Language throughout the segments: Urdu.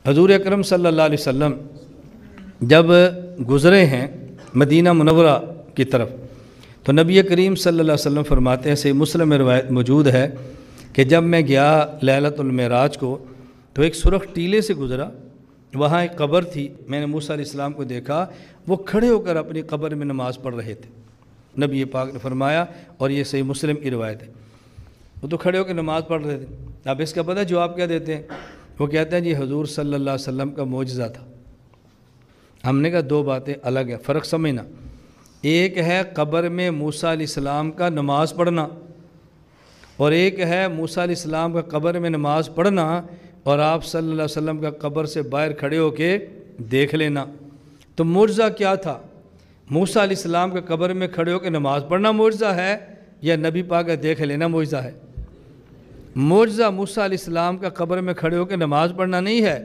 حضور اکرم صلی اللہ علیہ وسلم جب گزرے ہیں مدینہ منورہ کی طرف تو نبی کریم صلی اللہ علیہ وسلم فرماتے ہیں، صحیح مسلم میں روایت موجود ہے کہ جب میں گیا لیلۃ المعراج کو تو ایک سرخ ٹیلے سے گزرا، وہاں ایک قبر تھی، میں نے موسیٰ علیہ السلام کو دیکھا وہ کھڑے ہو کر اپنی قبر میں نماز پڑھ رہے تھے۔ نبی پاک نے فرمایا، اور یہ صحیح مسلم کی روایت ہے، وہ تو کھڑے ہو کے نماز پڑھ رہے تھے۔ اب اس کا پتہ جواب کیا دیتے ہیں؟ وہ کہتے ہیں جی حضور صلی اللہ علیہ وسلم کا معجزہ تھا۔ ہم نے کہا دو باتیں الگ ہیں، فرق سمجھنا۔ ایک ہے قبر میں موسیٰ علیہ السلام کا نماز پڑھنا، اور ایک ہے موسیٰ علیہ السلام کا قبر میں نماز پڑھنا اور آپ صلی اللہ علیہ وسلم کا قبر سے باہر کھڑے ہو کے دیکھ لینا۔ تو معجزہ کیا تھا؟ موسیٰ علیہ السلام کا قبر میں کھڑے ہو کے نماز پڑھنا معجزہ ہے یا نبی پاک کا دیکھ لینا معجزہ ہے؟ معجزہ موسیٰ علیہ السلام کا قبر میں کھڑے ہو کے نماز پڑھنا نہیں ہے،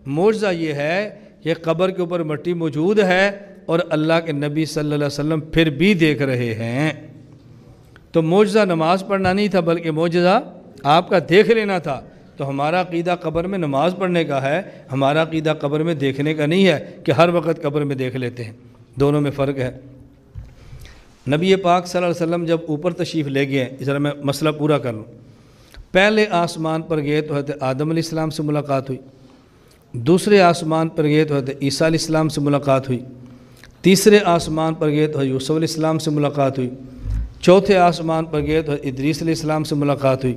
معجزہ یہ ہے کہ قبر کے اوپر مٹی موجود ہے اور اللہ کے نبی صلی اللہ علیہ وسلم پھر بھی دیکھ رہے ہیں۔ تو معجزہ نماز پڑھنا نہیں تھا بلکہ معجزہ آپ کا دیکھ لینا تھا۔ تو ہمارا عقیدہ قبر میں نماز پڑھنے کا ہے، ہمارا عقیدہ قبر میں دیکھنے کا نہیں ہے کہ ہر وقت قبر میں دیکھ لیتے ہیں، دونوں میں فرق ہے۔ نبی پاک صلی اللہ علیہ وسلم جب اوپر تشریف لے گئے، اس طرح میں مسئلہ پورا کر لوں، پہلے آسمان پر گئے تو حضرت آدم علیہ السلام سے ملاقات ہوئی، دوسرے آسمان پر گئے تو حضرت عیسیٰ علیہ السلام سے ملاقات ہوئی، تیسرے آسمان پر گئے تو حضرت یوسف علیہ السلام سے ملاقات ہوئی، چوتھے آسمان پر گئے تو حضرت ادریس علیہ السلام سے ملاقات ہوئی،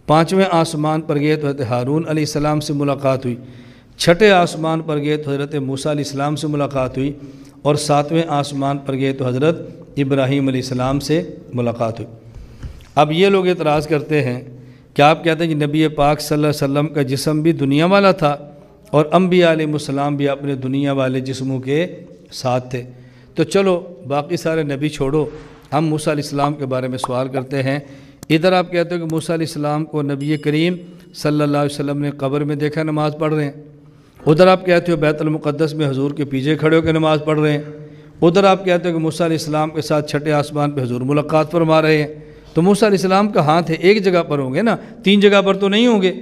پانچویں آسمان پر گئے تو حضرت ہارون علیہ السلام سے ملاقات ہوئی، چھٹے آسمان پر گئے تو حضرت موسیٰ علیہ السلام سے ملاقات ہوئی، اور ساتویں آسمان پر گئے تو حضرت ابراہیم علیہ السلام سے ملاقات ہوئی۔ اب یہ لوگ اعتراض کرتے ہیں کہ آپ کہتے ہیں کہ نبی پاک صلی اللہ علیہ وسلم کا جسم بھی دنیا والا تھا اور انبیاء علیہ السلام بھی اپنے دنیا والے جسموں کے ساتھ تھے، تو چلو باقی سارے نبی چھوڑو، ہم موسیٰ علیہ السلام کے بارے میں سوال کرتے ہیں۔ ادھر آپ کہتے ہو کہ موسیٰ علیہ السلام کو نبی کریم صلی اللہ علیہ وسلم نے قبر میں دیکھا نماز پڑھ رہے ہیں، ادھر آپ کہتے ہو بیت المقدس میں حضور کے پیچھے کھڑے ہو کے نماز پڑھ رہے ہیں، ادھر آپ کہتے ہو کہ موسیٰ علیہ السلام کے ساتھ چھٹے آسمان پہ حضور ملاقات فرما رہے ہیں۔ تو موسیٰ علیہ السلام کا ہاتھ ہے، ایک جگہ پر ہوں گے نا، تین جگہ پر تو نہیں ہوں گے۔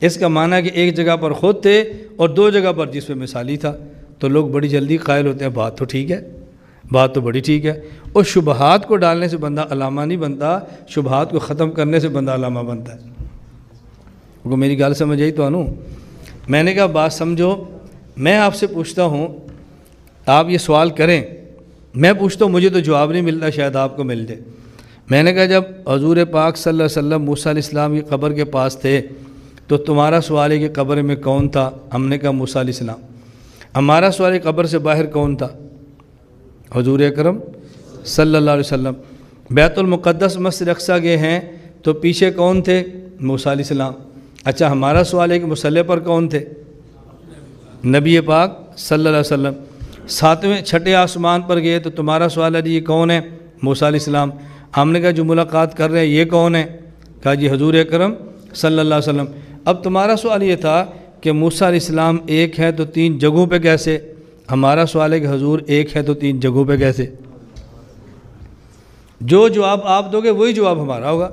اس کا معنی ہے کہ ایک جگہ پر خود تھے اور دو جگہ پر جس پہ مثالی تھا۔ تو لوگ بڑی جلدی قائل ہوتے ہیں بات تو ٹھیک ہے، بات تو بڑی ٹھیک ہے، اور شبہات کو ڈالنے سے بندہ علامہ نہیں بنتا، شبہات کو ختم کرنے سے بندہ علامہ بنتا ہے۔ وہ میری گل سمجھ آئی تو انو میں نے کہا بات سمجھو، میں آپ سے پوچھتا ہوں، آپ یہ سوال کریں، میں پوچھتا ہوں مجھے تو جواب نہیں ملتا، شاید آپ کو مل جائے۔ میں نے کہا جب حضور پاک صلی اللہ علیہ وسلم موسیٰ علیہ السلام کی قبر کے پاس تھے تو تمہارا سوال ہے کہ قبر میں کون تھا؟ ہم نے کہا موسیٰ علیہ السلام۔ ہمارا سوال ہے قبر سے باہر کون تھا؟ حضور اکرم صلی اللہ علیہ وسلم۔ بیت المقدس مسجد اقصیٰ گئے ہیں تو پیچھے کون تھے؟ موسیٰ علیہ السلام۔ اچھا ہمارا سوال ہے کہ مصلی پر کون تھے؟ نبی پاک صلی اللہ علیہ وسلم۔ ساتویں چھٹے آسمان پر گئے تو تمہارا سوال ہے جی یہ کون ہے؟ موسیٰ علیہ السلام۔ ہم نے کہا جو ملاقات کر رہے ہیں یہ کون ہے؟ کہا جی حضور اکرم صلی اللہ علیہ وسلم۔ اب تمہارا سوال یہ تھا کہ موسیٰ علیہ السلام ایک ہے تو تین جگہوں پہ کیسے؟ ہمارا سوال ہے کہ حضور ایک ہے تو تین جگہوں پہ کیسے؟ جو جواب آپ دو گے وہی جواب ہمارا ہوگا۔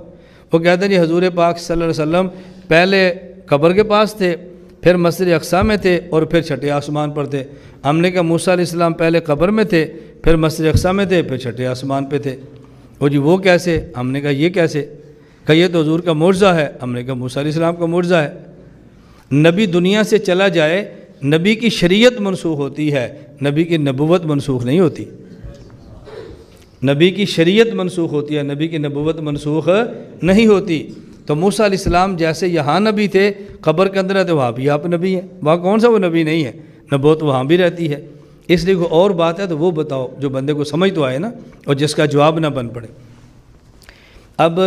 وہ کہتے ہیں جی حضور پاک صلی اللہ علیہ وسلم پہلے قبر کے پاس تھے، پھر مسجد اقصیٰ میں تھے اور پھر چھٹے آسمان پر تھے۔ ہم نے کہا موسیٰ علیہ السلام پہلے قبر میں تھے، پھر مسجد اقصیٰ میں تھے، پھر چھٹے آسمان پہ تھے۔ وہ جی وہ کیسے؟ ہم نے کہا یہ کیسے؟ کہ یہ تو حضور کا معجزہ ہے۔ ہم نے کہا موسیٰ علیہ السلام کا معجزہ ہے۔ نبی دنیا سے چلا جائے، نبی کی شریعت منسوخ ہوتی ہے، نبی کی نبوت منسوخ نہیں ہوتی۔ نبی کی شریعت منسوخ ہوتی ہے، نبی کی نبوت منسوخ نہیں ہوتی۔ تو موسیٰ علیہ السلام جیسے یہاں نبی تھے، قبر کے اندر ہے تو وہاں بھی آپ نبی ہیں، وہاں کون سا وہ نبی نہیں ہے؟ نبوت وہاں بھی رہتی ہے۔ اس لیے کوئی اور بات ہے تو وہ بتاؤ جو بندے کو سمجھ تو آئے نا، اور جس کا جواب نہ بن پڑے۔ اب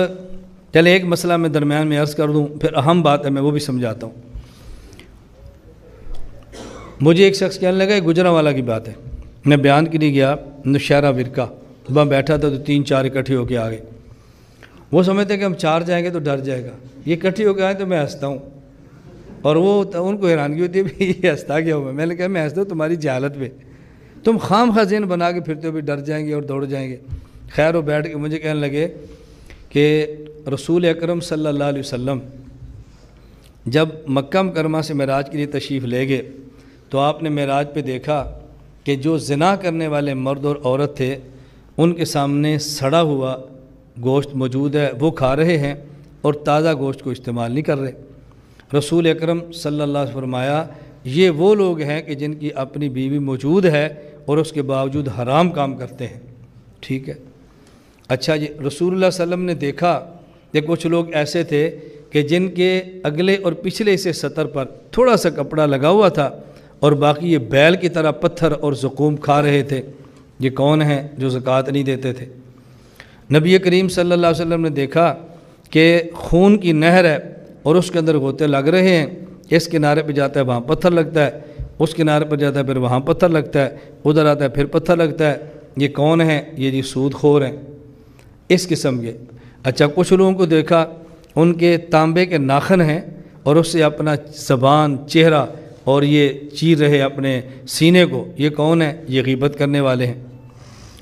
چلے ایک مسئلہ میں درمیان میں عرض کر دوں، پھر اہم بات ہے میں وہ بھی سمجھاتا ہوں۔ مجھے ایک شخص کہنے لگا، گجرانوالہ کی بات ہے، میں بیان کے لیے گیا نوشہرہ ورقہ، وہاں بیٹھا تھا تو تین چار اکٹھے ہو کے آ گئے۔ وہ سمجھتے ہیں کہ ہم چار جائیں گے تو ڈر جائے گا، یہ اکٹھے ہو کے آئے تو میں ہنستا ہوں، اور وہ ان کو حیرانگی ہوتی ہے بھی یہ ہنستا کیا ہوا؟ میں نے کہا میں ہنستا ہوں تمہاری جہالت پہ، تم خام خواہ ذہن بنا کے پھرتے ہو بھی ڈر جائیں گے اور دوڑ جائیں گے۔ خیر وہ بیٹھ کے مجھے کہنے لگے کہ رسول اکرم صلی اللہ علیہ وسلم جب مکہ مکرمہ سے معراج کے لیے تشریف لے گئے تو آپ نے معراج پہ دیکھا کہ جو زنا کرنے والے مرد اور عورت تھے ان کے سامنے سڑا ہوا گوشت موجود ہے، وہ کھا رہے ہیں اور تازہ گوشت کو استعمال نہیں کر رہے۔ رسول اکرم صلی اللہ علیہ وسلم فرمایا یہ وہ لوگ ہیں کہ جن کی اپنی بیوی موجود ہے اور اس کے باوجود حرام کام کرتے ہیں۔ ٹھیک ہے، اچھا جی، رسول اللہ صلی اللہ علیہ وسلم نے دیکھا کہ کچھ لوگ ایسے تھے کہ جن کے اگلے اور پچھلے حصے سطر پر تھوڑا سا کپڑا لگا ہوا تھا اور باقی یہ بیل کی طرح پتھر اور زقوم کھا رہے تھے۔ یہ کون ہیں جو زکوٰۃ نہیں دیتے تھے؟ نبی کریم صلی اللہ علیہ وسلم نے دیکھا کہ خون کی نہر ہے اور اس کے اندر غوطے لگ رہے ہیں، اس کنارے پہ جاتا ہے وہاں پتھر لگتا ہے، اس کنارے پر جاتا ہے پھر وہاں پتھر لگتا ہے، ادھر آتا ہے پھر پتھر لگتا ہے۔ یہ کون ہیں؟ یہ جی سود خور ہیں، اس قسم کے۔ اچھا، کچھ لوگوں کو دیکھا ان کے تانبے کے ناخن ہیں اور اس سے اپنا زبان، چہرہ اور یہ چیر رہے اپنے سینے کو۔ یہ کون ہیں؟ یہ غیبت کرنے والے ہیں۔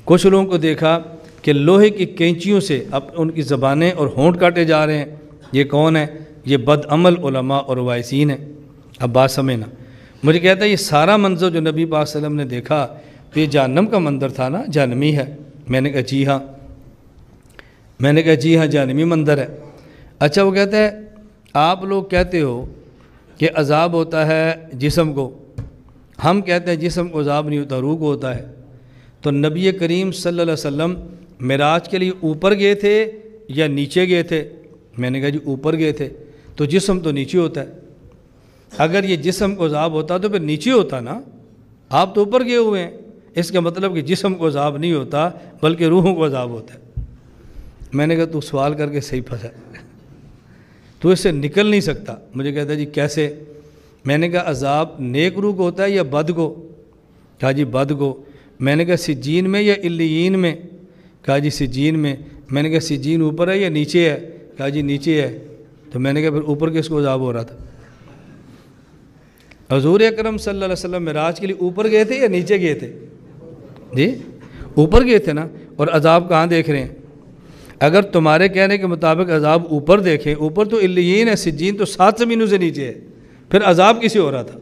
کچھ لوگوں کو دیکھا کہ لوہے کی کینچیوں سے ان کی زبانیں اور ہونٹ کاٹے جا رہے ہیں۔ یہ کون ہیں؟ یہ بد عمل علماء اور وائسین ہیں۔ اب بات سمجھنا، مجھے کہتا ہے یہ سارا منظر جو نبی پاک صلی اللہ علیہ وسلم نے دیکھا تو یہ جہنم کا منظر تھا نا، جہنمی ہے؟ میں نے کہا جی ہاں، جہنمی منظر ہے۔ اچھا، وہ کہتا ہے آپ لوگ کہتے ہو کہ عذاب ہوتا ہے جسم کو، ہم کہتے ہیں جسم کو عذاب نہیں ہوتا، روح کو ہوتا ہے۔ تو نبی کریم صلی اللہ علیہ وسلم معراج کے لیے اوپر گئے تھے یا نیچے گئے تھے؟ میں نے کہا جی اوپر گئے تھے، تو جسم تو نیچے ہوتا ہے۔ اگر یہ جسم کو عذاب ہوتا تو پھر نیچے ہوتا نا، آپ تو اوپر گئے ہوئے ہیں، اس کا مطلب کہ جسم کو عذاب نہیں ہوتا بلکہ روحوں کو عذاب ہوتا ہے۔ میں نے کہا تو سوال کر کے صحیح پھنسا، تو اس سے نکل نہیں سکتا۔ مجھے کہتا ہے جی کیسے؟ میں نے کہا عذاب نیک روح کو ہوتا ہے یا بد کو؟ کہا جی بد کو۔ میں نے کہا سجین میں یا علیین میں؟ کہا جی سجین میں۔ میں نے کہا سجین اوپر ہے یا نیچے ہے؟ کہا جی نیچے ہے۔ تو میں نے کہا پھر اوپر کس کو عذاب ہو رہا تھا؟ حضور اکرم صلی اللہ علیہ وسلم معراج کے لیے اوپر گئے تھے یا نیچے گئے تھے؟ جی اوپر گئے تھے نا، اور عذاب کہاں دیکھ رہے ہیں؟ اگر تمہارے کہنے کے مطابق عذاب اوپر دیکھیں، اوپر تو علیین ہے، سجین تو 7 زمینوں سے نیچے ہے، پھر عذاب کسے ہو رہا تھا؟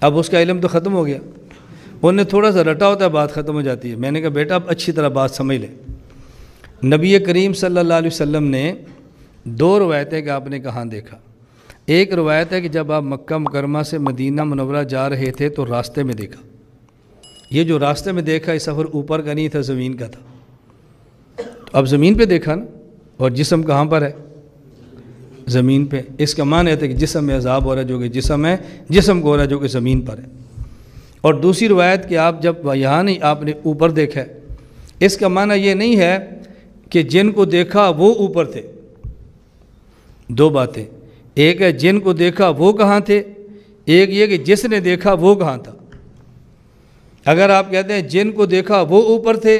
اب اس کا علم تو ختم ہو گیا، انہوں نے تھوڑا سا رٹا ہوتا ہے بات ختم ہو جاتی ہے۔ میں نے کہا بیٹا اب اچھی طرح بات سمجھ لیں۔ نبی کریم صلی اللہ علیہ وسلم نے 2 روایتیں کہ آپ نے کہاں دیکھا۔ ایک روایت ہے کہ جب آپ مکہ مکرمہ سے مدینہ منورہ جا رہے تھے تو راستے میں دیکھا۔ یہ جو راستے میں دیکھا یہ سفر اوپر کا نہیں تھا، زمین کا تھا۔ تو اب زمین پہ دیکھا نا، اور جسم کہاں پر ہے؟ زمین پہ۔ اس کا معنی ہے کہ جسم میں عذاب ہو رہا ہے جو کہ جسم ہے، جسم کو ہو رہا ہے جو کہ زمین پر ہے۔ اور دوسری روایت کہ آپ جب یہاں نہیں، آپ نے اوپر دیکھا ہے، اس کا معنی یہ نہیں ہے کہ جن کو دیکھا وہ اوپر تھے۔ 2 باتیں، ایک ہے جن کو دیکھا وہ کہاں تھے، ایک یہ کہ جس نے دیکھا وہ کہاں تھا۔ اگر آپ کہتے ہیں جن کو دیکھا وہ اوپر تھے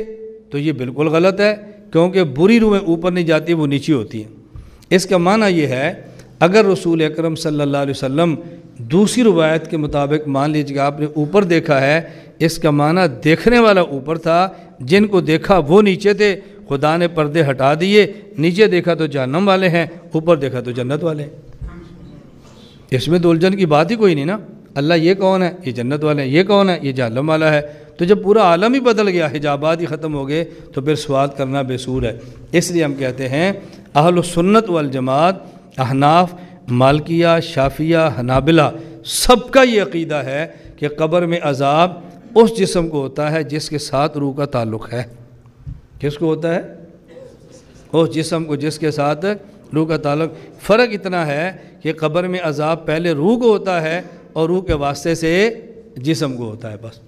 تو یہ بالکل غلط ہے، کیونکہ بری روحیں اوپر نہیں جاتی، وہ نیچے ہوتی ہیں۔ اس کا معنی یہ ہے اگر رسول اکرم صلی اللہ علیہ وسلم دوسری روایت کے مطابق مان لیجیے کہ آپ نے اوپر دیکھا ہے، اس کا معنی دیکھنے والا اوپر تھا، جن کو دیکھا وہ نیچے تھے، خدا نے پردے ہٹا دیے، نیچے دیکھا تو جہنم والے ہیں، اوپر دیکھا تو جنت والے ہیں۔ اس میں تو الجھن کی بات ہی کوئی نہیں نا، اللہ یہ کون ہے؟ یہ جنت والے ہیں، یہ کون ہے؟ یہ جہنم والا ہے۔ تو جب پورا عالم ہی بدل گیا، حجابات ہی ختم ہو گئے، تو پھر سوال کرنا بے سور ہے۔ اس لیے ہم کہتے ہیں اہل السنت والجماعت، احناف، مالکیہ، شافعیہ، حنابلہ، سب کا یہ عقیدہ ہے کہ قبر میں عذاب اس جسم کو ہوتا ہے جس کے ساتھ روح کا تعلق ہے۔ کس کو ہوتا ہے؟ اس جسم کو جس کے ساتھ روح کا تعلق۔ فرق اتنا ہے کہ قبر میں عذاب پہلے روح کو ہوتا ہے اور روح کے واسطے سے جسم کو ہوتا ہے بس۔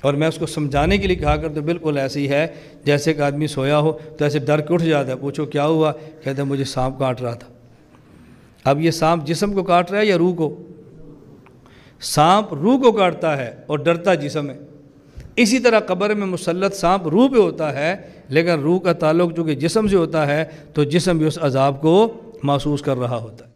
اور میں اس کو سمجھانے کے لیے کہا کرتا ہوں، بالکل ایسے ہی ہے جیسے کہ آدمی سویا ہو تو ایسے ڈر کے اٹھ جاتا ہے، پوچھو کیا ہوا؟ کہتا ہے مجھے سانپ کاٹ رہا تھا۔ اب یہ سانپ جسم کو کاٹ رہا ہے یا روح کو؟ سانپ روح کو کاٹتا ہے اور ڈرتا جسم ہے۔ اسی طرح قبر میں مسلط سانپ روح پہ ہوتا ہے، لیکن روح کا تعلق جو کہ جسم سے ہوتا ہے، تو جسم بھی اس عذاب کو محسوس کر رہا ہوتا ہے۔